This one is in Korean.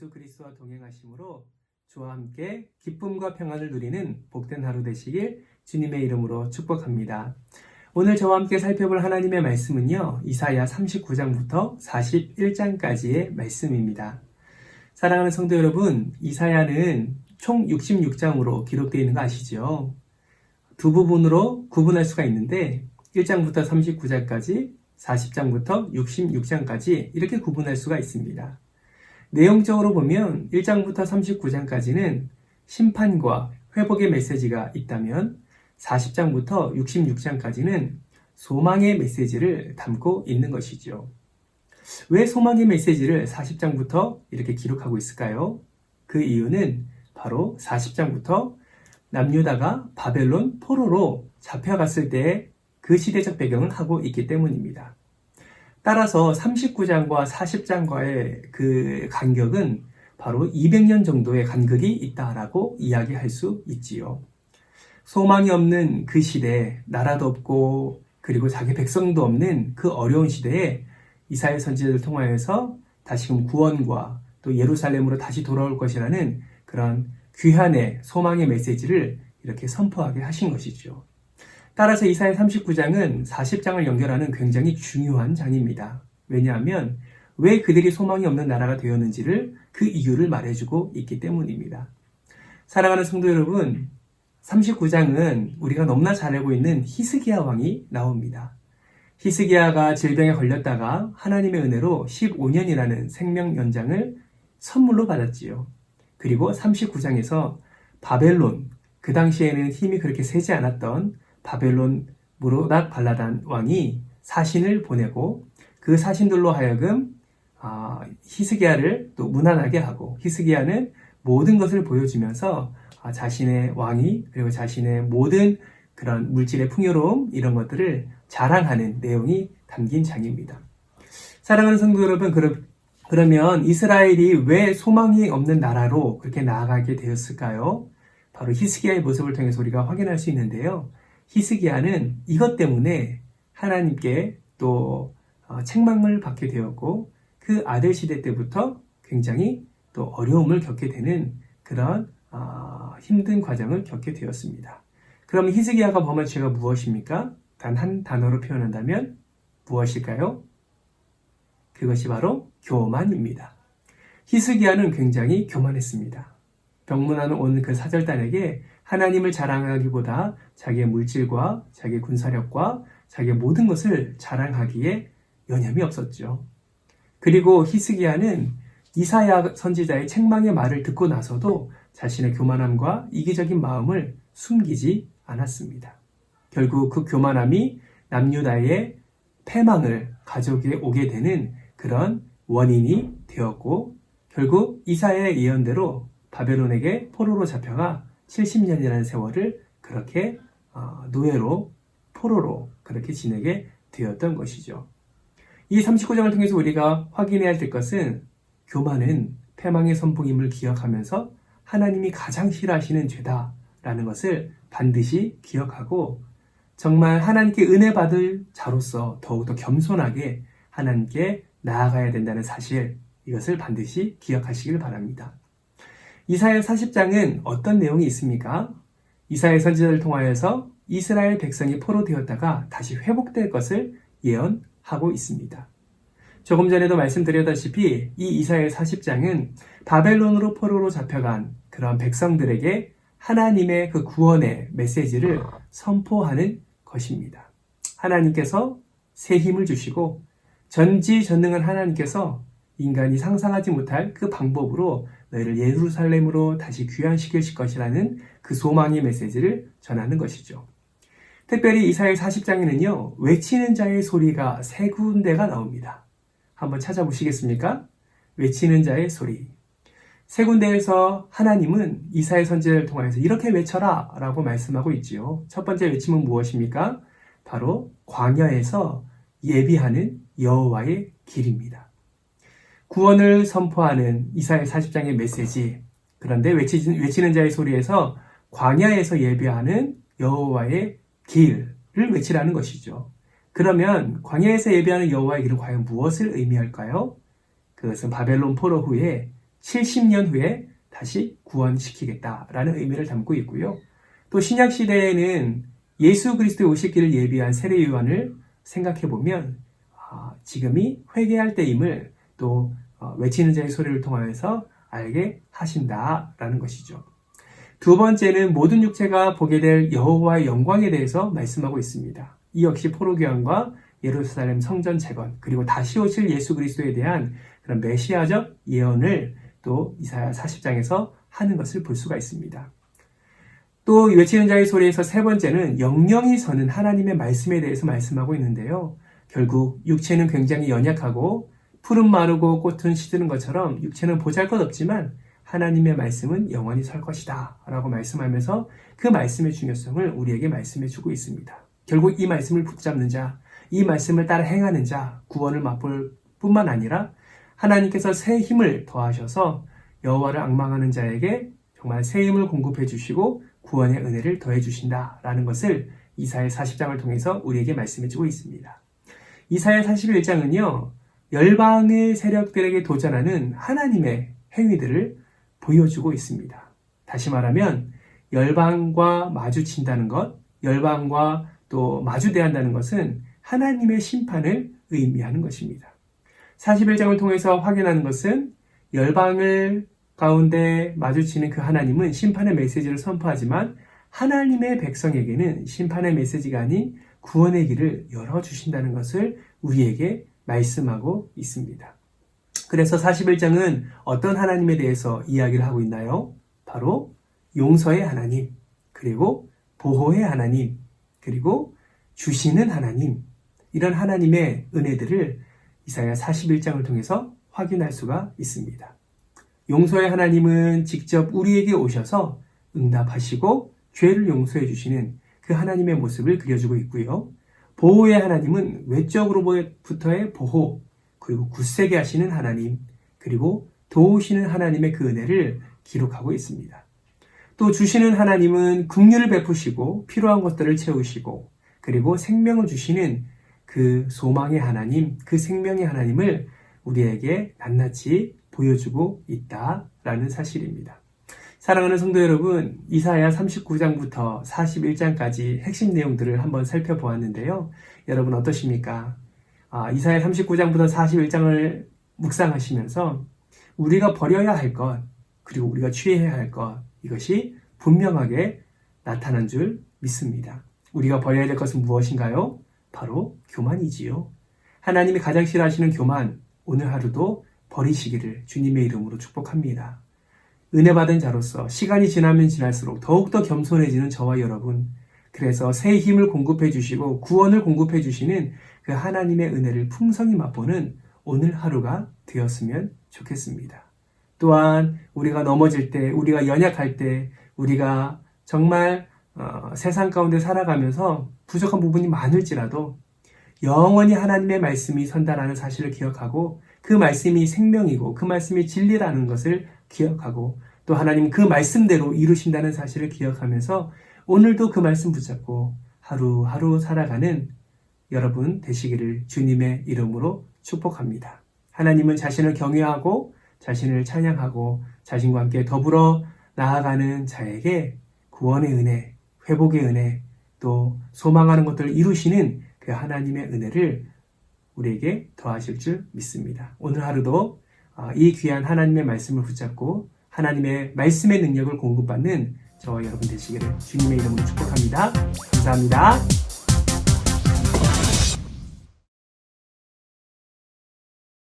예수 그리스도와 동행하심으로 주와 함께 기쁨과 평안을 누리는 복된 하루 되시길 주님의 이름으로 축복합니다. 오늘 저와 함께 살펴볼 하나님의 말씀은요, 이사야 39장부터 41장까지의 말씀입니다. 사랑하는 성도 여러분, 이사야는 총 66장으로 기록되어 있는 거 아시죠? 두 부분으로 구분할 수가 있는데 1장부터 39장까지, 40장부터 66장까지 이렇게 구분할 수가 있습니다. 내용적으로 보면 1장부터 39장까지는 심판과 회복의 메시지가 있다면 40장부터 66장까지는 소망의 메시지를 담고 있는 것이죠. 왜 소망의 메시지를 40장부터 이렇게 기록하고 있을까요? 그 이유는 바로 40장부터 남유다가 바벨론 포로로 잡혀갔을 때의 그 시대적 배경을 하고 있기 때문입니다. 따라서 39장과 40장과의 그 간격은 바로 200년 정도의 간격이 있다라고 이야기할 수 있지요. 소망이 없는 그 시대, 나라도 없고 그리고 자기 백성도 없는 그 어려운 시대에 이사야 선지자를 통하여서 다시금 구원과 또 예루살렘으로 다시 돌아올 것이라는 그런 귀한의 소망의 메시지를 이렇게 선포하게 하신 것이죠. 따라서 이사야 39장은 40장을 연결하는 굉장히 중요한 장입니다. 왜냐하면 왜 그들이 소망이 없는 나라가 되었는지를 그 이유를 말해주고 있기 때문입니다. 사랑하는 성도 여러분, 39장은 우리가 너무나 잘 알고 있는 히스기야 왕이 나옵니다. 히스기야가 질병에 걸렸다가 하나님의 은혜로 15년이라는 생명 연장을 선물로 받았지요. 그리고 39장에서 바벨론, 그 당시에는 힘이 그렇게 세지 않았던 바벨론 무로닥 발라단 왕이 사신을 보내고 그 사신들로 하여금 히스기야를 또 무난하게 하고, 히스기야는 모든 것을 보여주면서 자신의 왕위 그리고 자신의 모든 그런 물질의 풍요로움 이런 것들을 자랑하는 내용이 담긴 장입니다. 사랑하는 성도 여러분, 그러면 이스라엘이 왜 소망이 없는 나라로 그렇게 나아가게 되었을까요? 바로 히스기야의 모습을 통해서 우리가 확인할 수 있는데요. 히스기야는 이것 때문에 하나님께 또 책망을 받게 되었고, 그 아들 시대 때부터 굉장히 또 어려움을 겪게 되는 그런 힘든 과정을 겪게 되었습니다. 그럼 히스기야가 범한 죄가 무엇입니까? 단 한 단어로 표현한다면 무엇일까요? 그것이 바로 교만입니다. 히스기야는 굉장히 교만했습니다. 병문안 온 그 사절단에게 하나님을 자랑하기보다 자기의 물질과 자기의 군사력과 자기의 모든 것을 자랑하기에 여념이 없었죠. 그리고 히스기야는 이사야 선지자의 책망의 말을 듣고 나서도 자신의 교만함과 이기적인 마음을 숨기지 않았습니다. 결국 그 교만함이 남유다의 패망을 가져오게 되는 그런 원인이 되었고, 결국 이사야의 예언대로 바벨론에게 포로로 잡혀가 70년이라는 세월을 그렇게 노예로, 포로로 그렇게 지내게 되었던 것이죠. 이 39장을 통해서 우리가 확인해야 될 것은 교만은 패망의 선봉임을 기억하면서 하나님이 가장 싫어하시는 죄다라는 것을 반드시 기억하고, 정말 하나님께 은혜 받을 자로서 더욱더 겸손하게 하나님께 나아가야 된다는 사실, 이것을 반드시 기억하시길 바랍니다. 이사야 40장은 어떤 내용이 있습니까? 이사야 선지자를 통하여서 이스라엘 백성이 포로되었다가 다시 회복될 것을 예언하고 있습니다. 조금 전에도 말씀드렸다시피 이 이사야 40장은 바벨론으로 포로로 잡혀간 그런 백성들에게 하나님의 그 구원의 메시지를 선포하는 것입니다. 하나님께서 새 힘을 주시고 전지전능한 하나님께서 인간이 상상하지 못할 그 방법으로 너희를 예루살렘으로 다시 귀환시키실 것이라는 그 소망의 메시지를 전하는 것이죠. 특별히 이사야 40장에는요, 외치는 자의 소리가 세 군데가 나옵니다. 한번 찾아보시겠습니까? 외치는 자의 소리. 세 군데에서 하나님은 이사야 선지자를 통해서 이렇게 외쳐라 라고 말씀하고 있지요. 첫 번째 외침은 무엇입니까? 바로 광야에서 예비하는 여호와의 길입니다. 구원을 선포하는 이사야 40장의 메시지. 그런데 외치는 자의 소리에서 광야에서 예비하는 여호와의 길을 외치라는 것이죠. 그러면 광야에서 예비하는 여호와의 길은 과연 무엇을 의미할까요? 그것은 바벨론 포로 후에 70년 후에 다시 구원시키겠다라는 의미를 담고 있고요. 또 신약 시대에는 예수 그리스도의 오실 길을 예비한 세례 요한을 생각해 보면 지금이 회개할 때임을 또 외치는 자의 소리를 통하여서 알게 하신다라는 것이죠. 두 번째는 모든 육체가 보게 될 여호와의 영광에 대해서 말씀하고 있습니다. 이 역시 포로교환과 예루살렘 성전 재건 그리고 다시 오실 예수 그리스도에 대한 그런 메시아적 예언을 또 이사야 40장에서 하는 것을 볼 수가 있습니다. 또 외치는 자의 소리에서 세 번째는 영영이 서는 하나님의 말씀에 대해서 말씀하고 있는데요. 결국 육체는 굉장히 연약하고 풀은 마르고 꽃은 시드는 것처럼 육체는 보잘것없지만 하나님의 말씀은 영원히 설 것이다 라고 말씀하면서 그 말씀의 중요성을 우리에게 말씀해 주고 있습니다. 결국 이 말씀을 붙잡는 자, 이 말씀을 따라 행하는 자, 구원을 맛볼 뿐만 아니라 하나님께서 새 힘을 더하셔서 여호와를 앙망하는 자에게 정말 새 힘을 공급해 주시고 구원의 은혜를 더해 주신다라는 것을 이사야 40장을 통해서 우리에게 말씀해 주고 있습니다. 이사야 41장은요. 열방의 세력들에게 도전하는 하나님의 행위들을 보여주고 있습니다. 다시 말하면 열방과 마주친다는 것, 열방과 또 마주대한다는 것은 하나님의 심판을 의미하는 것입니다. 41장을 통해서 확인하는 것은 열방을 가운데 마주치는 그 하나님은 심판의 메시지를 선포하지만 하나님의 백성에게는 심판의 메시지가 아닌 구원의 길을 열어주신다는 것을 우리에게 말씀하고 있습니다. 그래서 41장은 어떤 하나님에 대해서 이야기를 하고 있나요? 바로 용서의 하나님, 그리고 보호의 하나님, 그리고 주시는 하나님, 이런 하나님의 은혜들을 이사야 41장을 통해서 확인할 수가 있습니다. 용서의 하나님은 직접 우리에게 오셔서 응답하시고 죄를 용서해 주시는 그 하나님의 모습을 그려주고 있고요. 보호의 하나님은 외적으로부터의 보호, 그리고 굳세게 하시는 하나님, 그리고 도우시는 하나님의 그 은혜를 기록하고 있습니다. 또 주시는 하나님은 긍휼을 베푸시고 필요한 것들을 채우시고 그리고 생명을 주시는 그 소망의 하나님, 그 생명의 하나님을 우리에게 낱낱이 보여주고 있다라는 사실입니다. 사랑하는 성도 여러분, 이사야 39장부터 41장까지 핵심 내용들을 한번 살펴보았는데요. 여러분 어떠십니까? 이사야 39장부터 41장을 묵상하시면서 우리가 버려야 할 것, 그리고 우리가 취해야 할 것, 이것이 분명하게 나타난 줄 믿습니다. 우리가 버려야 될 것은 무엇인가요? 바로 교만이지요. 하나님이 가장 싫어하시는 교만, 오늘 하루도 버리시기를 주님의 이름으로 축복합니다. 은혜 받은 자로서 시간이 지나면 지날수록 더욱더 겸손해지는 저와 여러분, 그래서 새 힘을 공급해 주시고 구원을 공급해 주시는 그 하나님의 은혜를 풍성히 맛보는 오늘 하루가 되었으면 좋겠습니다. 또한 우리가 넘어질 때, 우리가 연약할 때, 우리가 정말 세상 가운데 살아가면서 부족한 부분이 많을지라도 영원히 하나님의 말씀이 선다라는 사실을 기억하고 그 말씀이 생명이고 그 말씀이 진리라는 것을 기억하고 또 하나님 그 말씀대로 이루신다는 사실을 기억하면서 오늘도 그 말씀 붙잡고 하루하루 살아가는 여러분 되시기를 주님의 이름으로 축복합니다. 하나님은 자신을 경외하고 자신을 찬양하고 자신과 함께 더불어 나아가는 자에게 구원의 은혜, 회복의 은혜, 또 소망하는 것들을 이루시는 그 하나님의 은혜를 우리에게 더하실 줄 믿습니다. 오늘 하루도 이 귀한 하나님의 말씀을 붙잡고 하나님의 말씀의 능력을 공급받는 저와 여러분 되시기를 주님의 이름으로 축복합니다. 감사합니다.